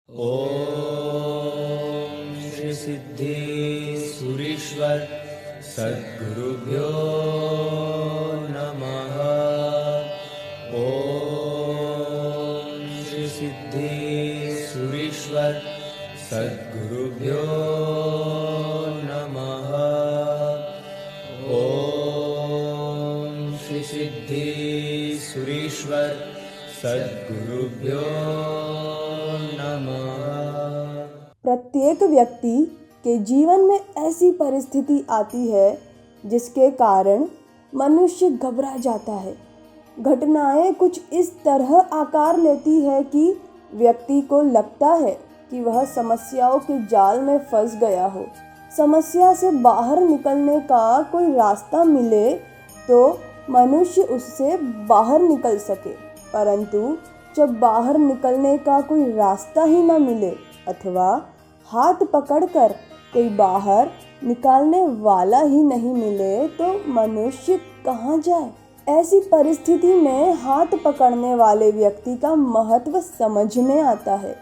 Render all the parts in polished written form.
ओम श्री सिद्धेश्वरीश्वर सद्गुरुभ्यो नमः। ओम श्री सिद्धेश्वरीश्वर सद्गुरुभ्यो नमः। ओम श्री सिद्धेश्वरीश्वर सद्गुरुभ्यो नमः। प्रत्येक व्यक्ति के जीवन में ऐसी परिस्थिति आती है जिसके कारण मनुष्य घबरा जाता है। घटनाएं कुछ इस तरह आकार लेती है कि व्यक्ति को लगता है कि वह समस्याओं के जाल में फंस गया हो। समस्या से बाहर निकलने का कोई रास्ता मिले तो मनुष्य उससे बाहर निकल सके, परंतु जब बाहर निकलने का कोई रास्ता ही न मिले अथवा हाथ पकड़कर कोई बाहर निकालने वाला ही नहीं मिले तो मनुष्य कहाँ जाए। ऐसी परिस्थिति में हाथ पकड़ने वाले व्यक्ति का महत्व समझ में आता है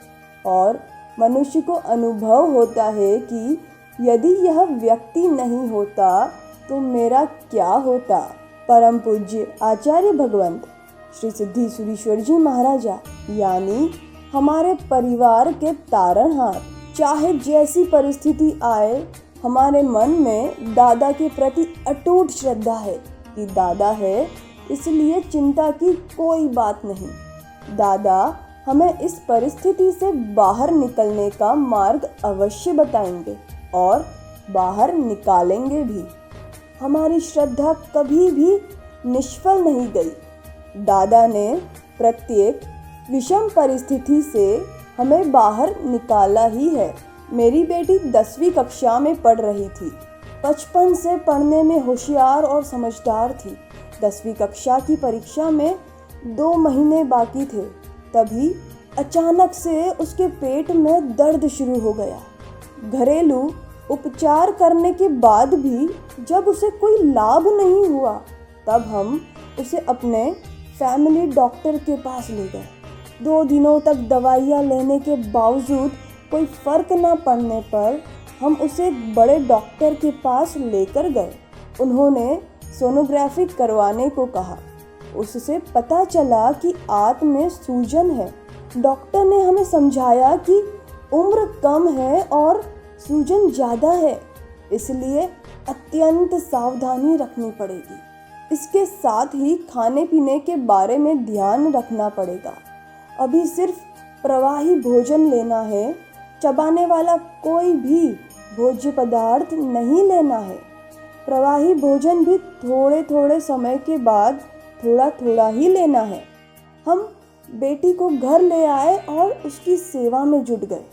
और मनुष्य को अनुभव होता है कि यदि यह व्यक्ति नहीं होता तो मेरा क्या होता। परम पूज्य आचार्य भगवंत श्री सिद्धेश्वरीश्वर जी महाराजा यानी हमारे परिवार के तारणहार, चाहे जैसी परिस्थिति आए हमारे मन में दादा के प्रति अटूट श्रद्धा है कि दादा है इसलिए चिंता की कोई बात नहीं। दादा हमें इस परिस्थिति से बाहर निकलने का मार्ग अवश्य बताएंगे और बाहर निकालेंगे भी। हमारी श्रद्धा कभी भी निष्फल नहीं गई। दादा ने प्रत्येक विषम परिस्थिति से हमें बाहर निकाला ही है। मेरी बेटी 10वीं कक्षा में पढ़ रही थी। बचपन से पढ़ने में होशियार और समझदार थी। 10वीं कक्षा की परीक्षा में 2 महीने बाकी थे, तभी अचानक से उसके पेट में दर्द शुरू हो गया। घरेलू उपचार करने के बाद भी जब उसे कोई लाभ नहीं हुआ तब हम उसे अपने फैमिली डॉक्टर के पास ले गए। 2 दिनों तक दवाइयाँ लेने के बावजूद कोई फ़र्क न पड़ने पर हम उसे एक बड़े डॉक्टर के पास लेकर गए। उन्होंने सोनोग्राफी करवाने को कहा। उससे पता चला कि आंत में सूजन है। डॉक्टर ने हमें समझाया कि उम्र कम है और सूजन ज़्यादा है, इसलिए अत्यंत सावधानी रखनी पड़ेगी। इसके साथ ही खाने पीने के बारे में ध्यान रखना पड़ेगा। अभी सिर्फ प्रवाही भोजन लेना है, चबाने वाला कोई भी भोज्य पदार्थ नहीं लेना है। प्रवाही भोजन भी थोड़े थोड़े समय के बाद थोड़ा थोड़ा ही लेना है। हम बेटी को घर ले आए और उसकी सेवा में जुट गए।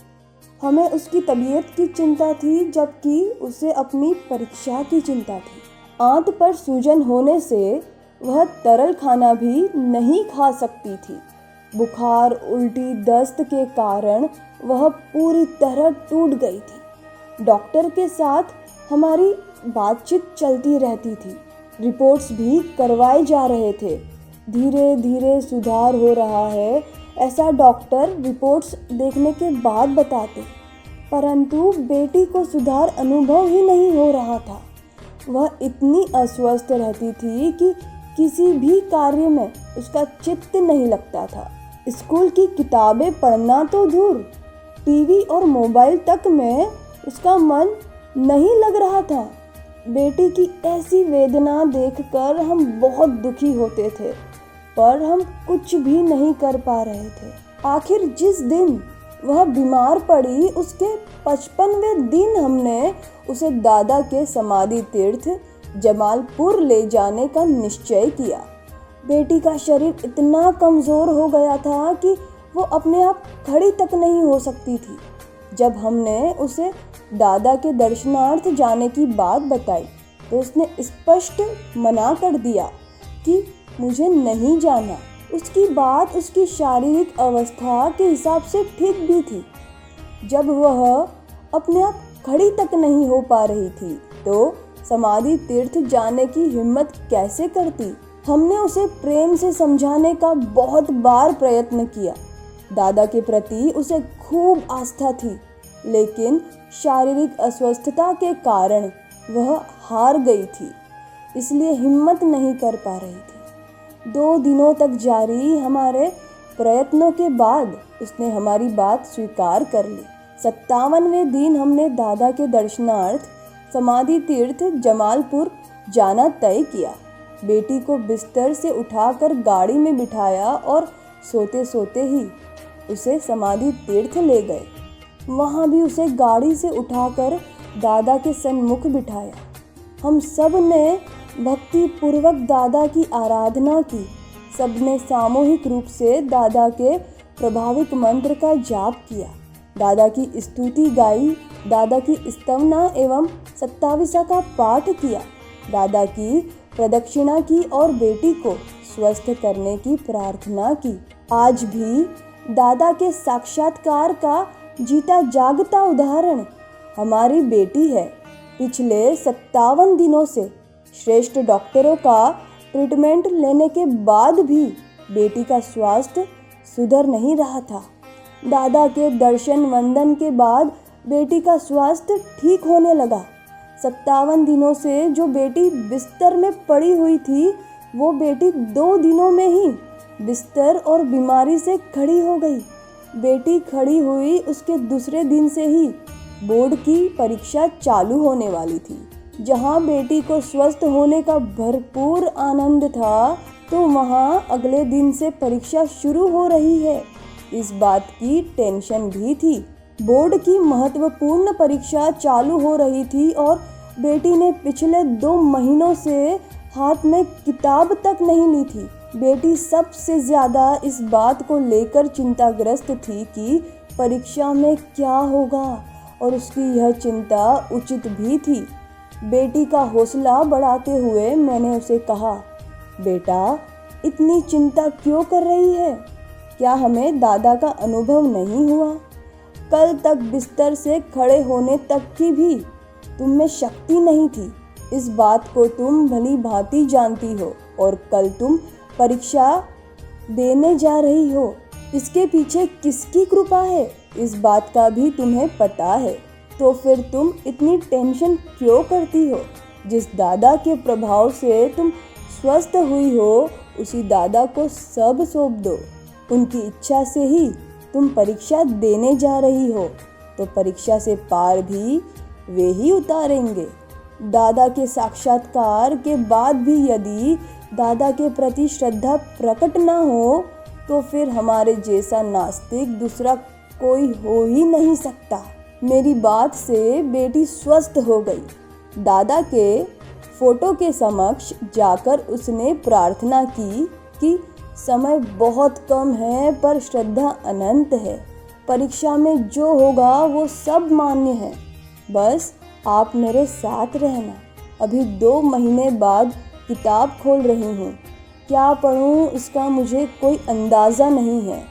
हमें उसकी तबीयत की चिंता थी जबकि उसे अपनी परीक्षा की चिंता थी। आंत पर सूजन होने से वह तरल खाना भी नहीं खा सकती थी। बुखार, उल्टी, दस्त के कारण वह पूरी तरह टूट गई थी। डॉक्टर के साथ हमारी बातचीत चलती रहती थी। रिपोर्ट्स भी करवाए जा रहे थे। धीरे धीरे सुधार हो रहा है ऐसा डॉक्टर रिपोर्ट्स देखने के बाद बताते, परंतु बेटी को सुधार अनुभव ही नहीं हो रहा था। वह इतनी अस्वस्थ रहती थी कि किसी भी कार्य में उसका चित्त नहीं लगता था। स्कूल की किताबें पढ़ना तो दूर, टीवी और मोबाइल तक में उसका मन नहीं लग रहा था। बेटी की ऐसी वेदना देखकर हम बहुत दुखी होते थे, पर हम कुछ भी नहीं कर पा रहे थे। आखिर जिस दिन वह बीमार पड़ी उसके 55वें दिन हमने उसे दादा के समाधि तीर्थ जमालपुर ले जाने का निश्चय किया। बेटी का शरीर इतना कमज़ोर हो गया था कि वो अपने आप खड़ी तक नहीं हो सकती थी। जब हमने उसे दादा के दर्शनार्थ जाने की बात बताई तो उसने स्पष्ट मना कर दिया कि मुझे नहीं जाना। उसकी बात उसकी शारीरिक अवस्था के हिसाब से ठीक भी थी। जब वह अपने आप खड़ी तक नहीं हो पा रही थी तो समाधि तीर्थ जाने की हिम्मत कैसे करती। हमने उसे प्रेम से समझाने का बहुत बार प्रयत्न किया। दादा के प्रति उसे खूब आस्था थी, लेकिन शारीरिक अस्वस्थता के कारण वह हार गई थी, इसलिए हिम्मत नहीं कर पा रही थी। 2 दिनों तक जारी हमारे प्रयत्नों के बाद उसने हमारी बात स्वीकार कर ली। 57वें दिन हमने दादा के दर्शनार्थ समाधि तीर्थ जमालपुर जाना तय किया। बेटी को बिस्तर से उठाकर गाड़ी में बिठाया और सोते सोते ही उसे समाधि तीर्थ ले गए। वहाँ भी उसे गाड़ी से उठाकर दादा के सन्मुख बिठाया। हम सब ने भक्ति पूर्वक दादा की आराधना की। सबने सामूहिक रूप से दादा के प्रभावित मंत्र का जाप किया, दादा की स्तुति गाई, दादा की स्तवना एवं 27 का पाठ किया, दादा की प्रदक्षिणा की और बेटी को स्वस्थ करने की प्रार्थना की। आज भी दादा के साक्षात्कार का जीता जागता उदाहरण हमारी बेटी है। पिछले 57 दिनों से श्रेष्ठ डॉक्टरों का ट्रीटमेंट लेने के बाद भी बेटी का स्वास्थ्य सुधर नहीं रहा था। दादा के दर्शन वंदन के बाद बेटी का स्वास्थ्य ठीक होने लगा। 57 दिनों से जो बेटी बिस्तर में पड़ी हुई थी, वो बेटी 2 दिनों में ही बिस्तर और बीमारी से खड़ी हो गई। बेटी खड़ी हुई उसके दूसरे दिन से ही बोर्ड की परीक्षा चालू होने वाली थी। जहां बेटी को स्वस्थ होने का भरपूर आनंद था, तो वहां अगले दिन से परीक्षा शुरू हो रही है, इस बात की टेंशन भी थी। बोर्ड की महत्वपूर्ण परीक्षा चालू हो रही थी और बेटी ने पिछले 2 महीनों से हाथ में किताब तक नहीं ली थी। बेटी सबसे ज़्यादा इस बात को लेकर चिंताग्रस्त थी कि परीक्षा में क्या होगा, और उसकी यह चिंता उचित भी थी। बेटी का हौसला बढ़ाते हुए मैंने उसे कहा, बेटा इतनी चिंता क्यों कर रही है? क्या हमें दादा का अनुभव नहीं हुआ? कल तक बिस्तर से खड़े होने तक की भी तुम में शक्ति नहीं थी। इस बात को तुम भली भांति जानती हो, और कल तुम परीक्षा देने जा रही हो। इसके पीछे किसकी कृपा है, इस बात का भी तुम्हें पता है। तो फिर तुम इतनी टेंशन क्यों करती हो? जिस दादा के प्रभाव से तुम स्वस्थ हुई हो, उसी दादा को सब सौंप दो। उनकी इच्छा से ही तुम परीक्षा देने जा रही हो, तो परीक्षा से पार भी वे ही उतारेंगे। दादा के साक्षात्कार के बाद भी यदि दादा के प्रति श्रद्धा प्रकट न हो, तो फिर हमारे जैसा नास्तिक दूसरा कोई हो ही नहीं सकता। मेरी बात से बेटी स्वस्थ हो गई। दादा के फोटो के समक्ष जाकर उसने प्रार्थना की कि समय बहुत कम है, पर श्रद्धा अनंत है। परीक्षा में जो होगा वो सब मान्य है, बस आप मेरे साथ रहना। अभी 2 महीने बाद किताब खोल रही हूँ, क्या पढ़ूँ इसका मुझे कोई अंदाज़ा नहीं है।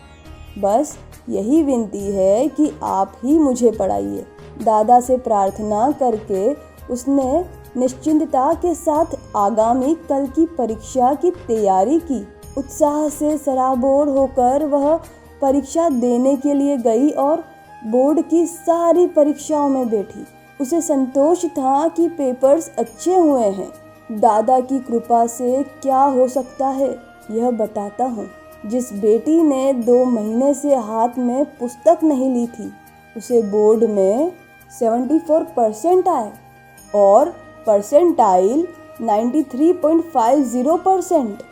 बस यही विनती है कि आप ही मुझे पढ़ाइए। दादा से प्रार्थना करके उसने निश्चिंतता के साथ आगामी कल की परीक्षा की तैयारी की। उत्साह से सराबोर होकर वह परीक्षा देने के लिए गई और बोर्ड की सारी परीक्षाओं में बैठी। उसे संतोष था कि पेपर्स अच्छे हुए हैं। दादा की कृपा से क्या हो सकता है, यह बताता हूँ। जिस बेटी ने 2 महीने से हाथ में पुस्तक नहीं ली थी, उसे बोर्ड में 74% आए और परसेंटाइल 93.50%।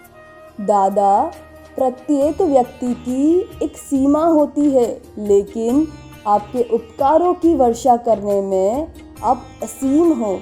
दादा प्रत्येक व्यक्ति की एक सीमा होती है, लेकिन आपके उपकारों की वर्षा करने में आप असीम हो।